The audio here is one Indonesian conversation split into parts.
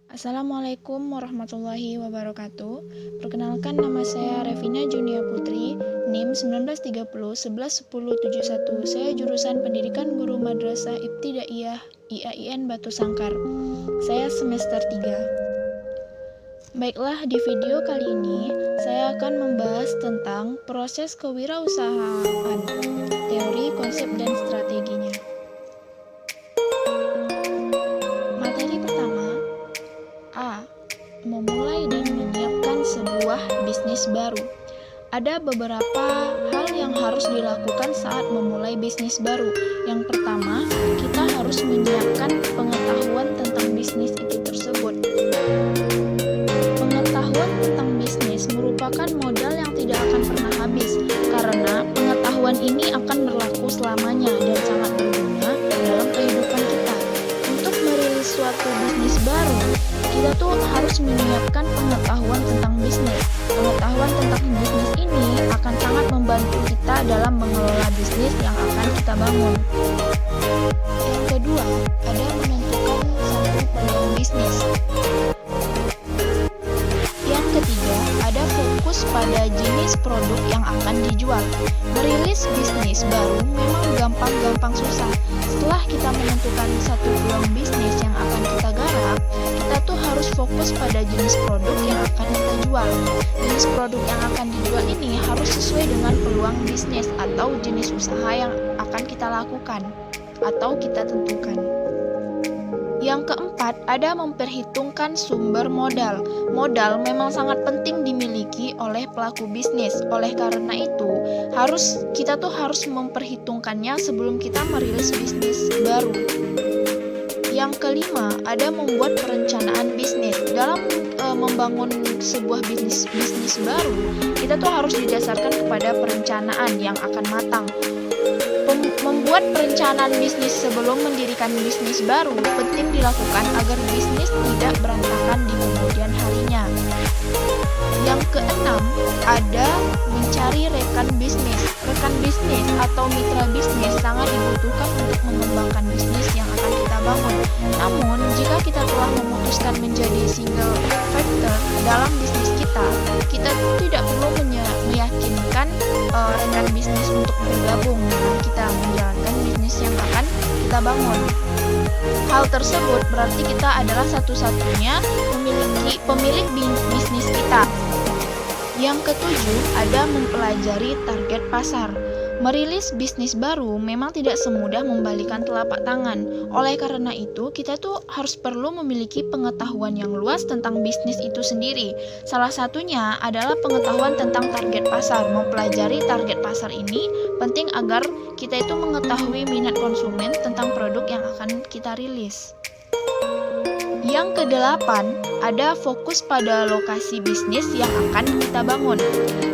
Assalamualaikum warahmatullahi wabarakatuh. Perkenalkan, nama saya Revina Junia Putri, NIM 1930 111071. Saya jurusan Pendidikan Guru Madrasah Ibtidaiyah IAIN Batu Sangkar. Saya semester 3. Baiklah, di video kali ini saya akan membahas tentang proses kewirausahaan, teori, konsep, dan strateginya. Materi pertama, A. Memulai dan menyiapkan sebuah bisnis baru. Ada beberapa hal yang harus dilakukan saat memulai bisnis baru. Yang pertama, kita harus menyiapkan pengetahuan tentang bisnis itu tersebut. Pengetahuan tentang bisnis merupakan modal yang tidak akan pernah habis, karena pengetahuan ini akan berlaku selamanya dan sangat berguna dalam kehidupan kita. Untuk merilis suatu bisnis baru, kita tuh harus menyiapkan pengetahuan tentang bisnis. Pengetahuan tentang bisnis ini akan sangat membantu kita dalam mengelola bisnis yang akan kita bangun. Yang kedua, ada menentukan satu peluang bisnis. Yang ketiga, ada fokus pada jenis produk yang akan dijual. Merilis bisnis baru memang gampang-gampang susah. Setelah kita menentukan satu peluang bisnis yang akan kita garap, kita tuh harus fokus pada jenis produk yang akan kita jual. Jenis produk yang akan dijual ini harus sesuai dengan peluang bisnis atau jenis usaha yang akan kita lakukan atau kita tentukan. Yang keempat, ada memperhitungkan sumber modal. Modal memang sangat penting dimiliki oleh pelaku bisnis. Oleh karena itu, kita harus memperhitungkannya sebelum kita merilis bisnis baru. Yang kelima, ada membuat perencanaan bisnis. Dalam membangun sebuah bisnis baru, kita tuh harus didasarkan kepada perencanaan yang akan matang. Membuat perencanaan bisnis sebelum mendirikan bisnis baru penting dilakukan agar bisnis tidak berantakan di kemudian harinya. Yang keenam, ada mencari rekan bisnis. Rekan bisnis atau mitra bisnis sangat dibutuhkan untuk mengembangkan bisnis yang akan kita bangun. Namun, jika kita telah memutuskan menjadi single factor dalam bisnis kita tidak perlu meyakinkan rekan bisnis untuk bergabung dengan kita menjalankan bisnis yang akan kita bangun. Hal tersebut berarti kita adalah satu-satunya pemilik bisnis kita. Yang ketujuh, ada mempelajari target pasar. Merilis bisnis baru memang tidak semudah membalikan telapak tangan. Oleh karena itu, kita tuh harus perlu memiliki pengetahuan yang luas tentang bisnis itu sendiri. Salah satunya adalah pengetahuan tentang target pasar. Mempelajari target pasar ini penting agar kita itu mengetahui minat konsumen tentang produk yang akan kita rilis. Yang kedelapan, ada fokus pada lokasi bisnis yang akan kita bangun.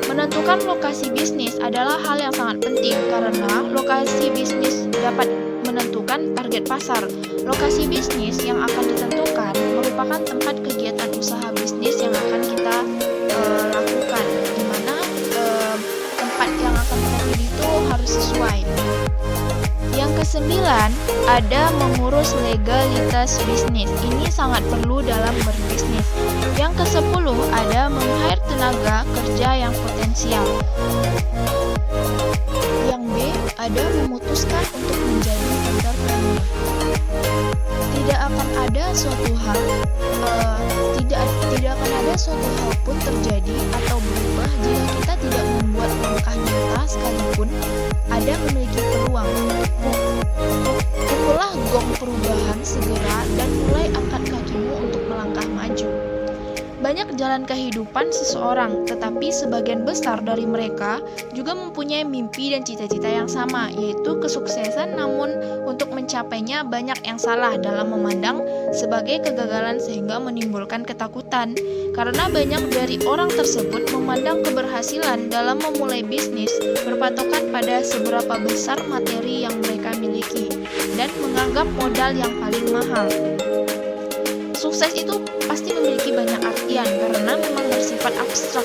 Menentukan lokasi bisnis adalah hal yang sangat penting karena lokasi bisnis dapat menentukan target pasar. Lokasi bisnis yang akan ditentukan merupakan tempat kegiatan usaha bisnis yang akan kita lakukan, di mana tempat yang akan kita pilih itu harus sesuai. Yang kesembilan, ada mengurus legalitas bisnis. Ini sangat perlu dalam berbisnis. Yang kesepuluh, ada meng-hire tenaga kerja yang potensial. Yang B, ada memutuskan untuk menjadi entrepreneur. Tidak akan ada suatu hal pun terjadi atau berubah jika kita tidak membuat langkah nyata sekalipun ada memiliki peluang. Pukullah gong perubahan segera dan mulai angkat kakimu untuk melangkah maju. Banyak jalan kehidupan seseorang, tetapi sebagian besar dari mereka juga mempunyai mimpi dan cita-cita yang sama, yaitu kesuksesan, namun untuk mencapainya banyak yang salah dalam memandang sebagai kegagalan sehingga menimbulkan ketakutan. Karena banyak dari orang tersebut memandang keberhasilan dalam memulai bisnis berpatokan pada seberapa besar materi yang mereka miliki dan menganggap modal yang paling mahal. Sukses itu pasti memiliki banyak artian karena memang bersifat abstrak.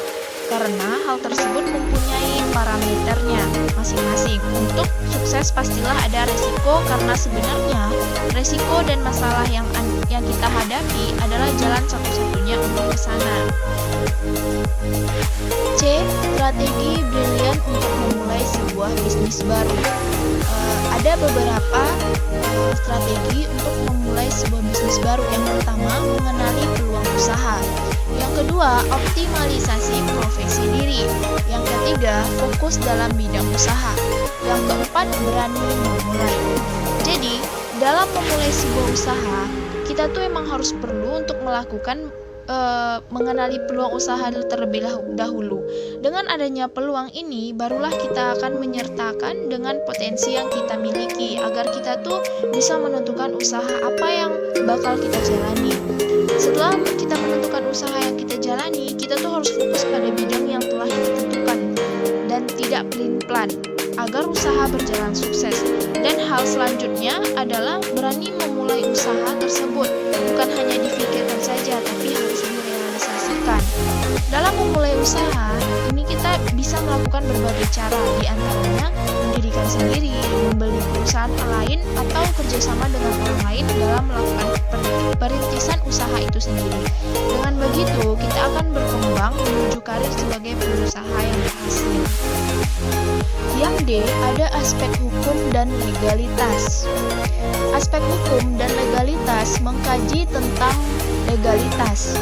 karena hal tersebut mempunyai parameternya masing-masing. Untuk sukses pastilah ada resiko, karena sebenarnya resiko dan masalah yang kita hadapi adalah jalan satu-satunya untuk ke sana. C. Strategi brilian untuk memulai sebuah bisnis baru. Ada beberapa strategi untuk memulai sebuah bisnis baru. Yang pertama, mengenali peluang usaha. Yang kedua, optimalisasi profesi diri. Yang ketiga, fokus dalam bidang usaha. Yang keempat, berani memulai. Jadi, dalam memulai sebuah usaha, kita tuh emang harus perlu untuk melakukan mengenali peluang usaha terlebih dahulu. Dengan adanya peluang ini, barulah kita akan menyertakan dengan potensi yang kita miliki agar kita tuh bisa menentukan usaha apa yang bakal kita jalani. Setelah kita menentukan usaha yang kita jalani, kita tuh harus fokus pada bidang yang telah kita tentukan dan tidak pelin-pelan agar usaha berjalan sukses. Dan hal selanjutnya adalah berani memulai usaha tersebut. Bukan hanya difikirkan saja, tapi harus direalisasikan. Dalam memulai usaha, ini kita bisa melakukan berbagai cara, diantaranya mendirikan sendiri, membeli perusahaan lain, atau kerjasama dengan orang lain dalam melakukan perintisan usaha itu sendiri. Dengan begitu, kita akan berkembang menuju karir sebagai pengusaha yang berhasil. Yang D, ada aspek hukum dan legalitas. Aspek hukum dan legalitas mengkaji tentang legalitas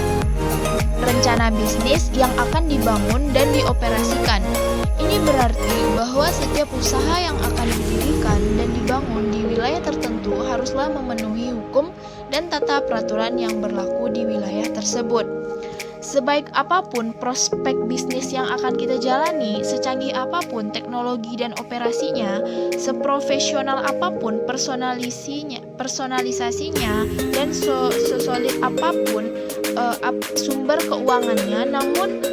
rencana bisnis yang akan dibangun dan dioperasikan. Ini berarti bahwa setiap usaha yang akan didirikan dan dibangun di wilayah tertentu haruslah memenuhi hukum dan tata peraturan yang berlaku di wilayah tersebut. Sebaik apapun prospek bisnis yang akan kita jalani, secanggih apapun teknologi dan operasinya, seprofesional apapun personalisasinya, dan sesolid apapun sumber keuangannya, namun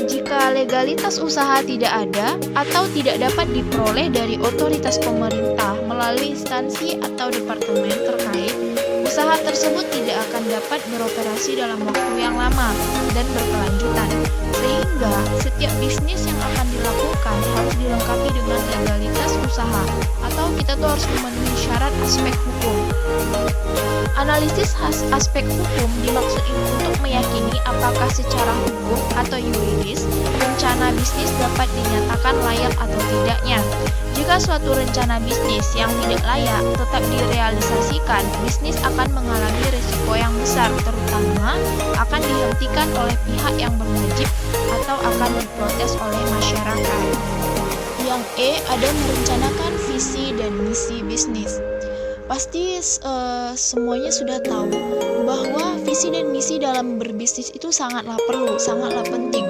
jika legalitas usaha tidak ada atau tidak dapat diperoleh dari otoritas pemerintah melalui instansi atau departemen terkait, usaha tersebut tidak akan dapat beroperasi dalam waktu yang lama dan berkelanjutan. Sehingga setiap bisnis yang akan dilakukan harus dilengkapi dengan legalitas usaha, atau kita tuh harus memenuhi syarat aspek hukum. Analisis aspek hukum dimaksud untuk meyakini apakah secara hukum atau yuridis rencana bisnis dapat dinyatakan layak atau tidaknya. Jika suatu rencana bisnis yang tidak layak tetap direalisasikan, bisnis akan mengalami risiko yang besar, terutama akan dihentikan oleh pihak yang berwajib atau akan diprotes oleh masyarakat. Yang E, ada merencanakan visi dan misi bisnis. Pasti semuanya sudah tahu bahwa visi dan misi dalam berbisnis itu sangatlah perlu, sangatlah penting.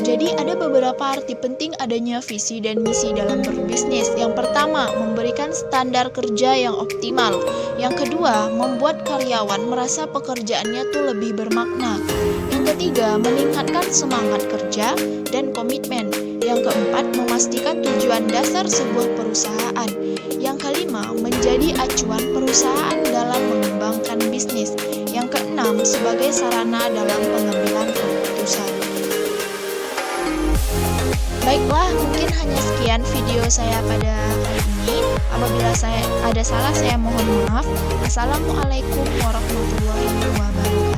Jadi ada beberapa arti penting adanya visi dan misi dalam berbisnis. Yang pertama, memberikan standar kerja yang optimal. Yang kedua, membuat karyawan merasa pekerjaannya tuh lebih bermakna. Yang ketiga, meningkatkan semangat kerja dan komitmen. Yang keempat, memastikan tujuan dasar sebuah perusahaan. Yang kelima, menjadi acuan perusahaan dalam mengembangkan bisnis. Yang keenam, sebagai sarana dalam pengambilan keputusan. Baiklah, mungkin hanya sekian video saya pada kali ini. Apabila saya ada salah, saya mohon maaf. Assalamualaikum warahmatullahi wabarakatuh.